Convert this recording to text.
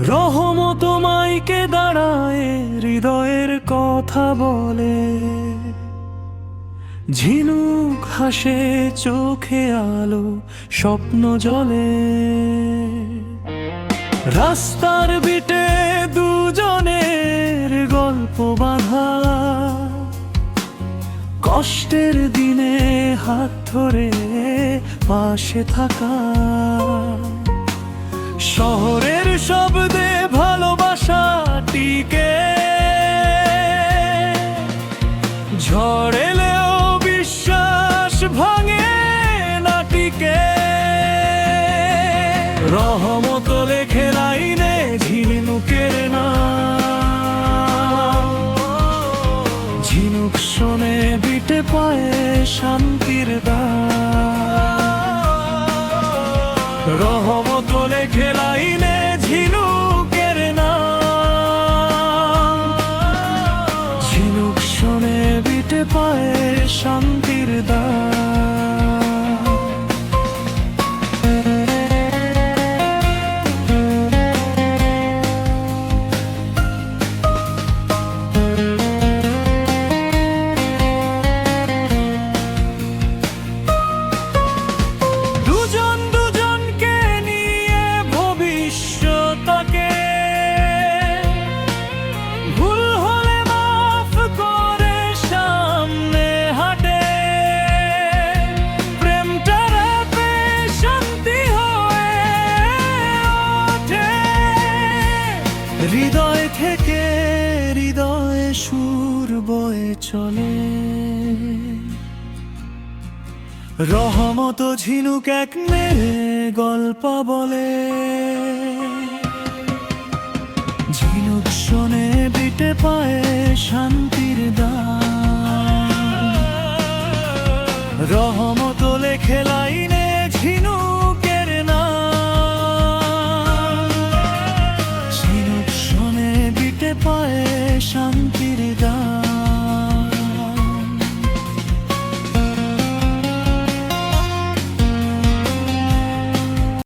রহমত মাইকে দাঁড়ায় হৃদয়ের কথা বলে, ঝিনুক হাসে চোখে আলো স্বপ্ন জলে। রাস্তার বিটে দুজনের গল্প বাঁধা, কষ্টের দিনে হাত ধরে পাশে থাকা। শহরের শব্দে ভালোবাসা টিকে, ঝড় এলেও বিশ্বাস ভাঙে না টিকে। রহমত লেখে লাইনে ঝিনুকের নাম, ঝিনুক শোনে বিটে পায়ে শান্তির দান। রহমত লেখে লাইনে ঝিনুকের নাম, ঝিনুক শোনে বিটে পায়ে শান্তির দান। হৃদয় থেকে হৃদয়ে সুর বয়ে চলে, রহমত ঝিনুক এক মেরে গল্প বলে। ঝিনুক শোনে বিটে পায়ে শান্তির দান। রহমত লেখে লাইনে ঝিনুকের নাম, ঝিনুক শোনে বিটে পায়ে শান্তির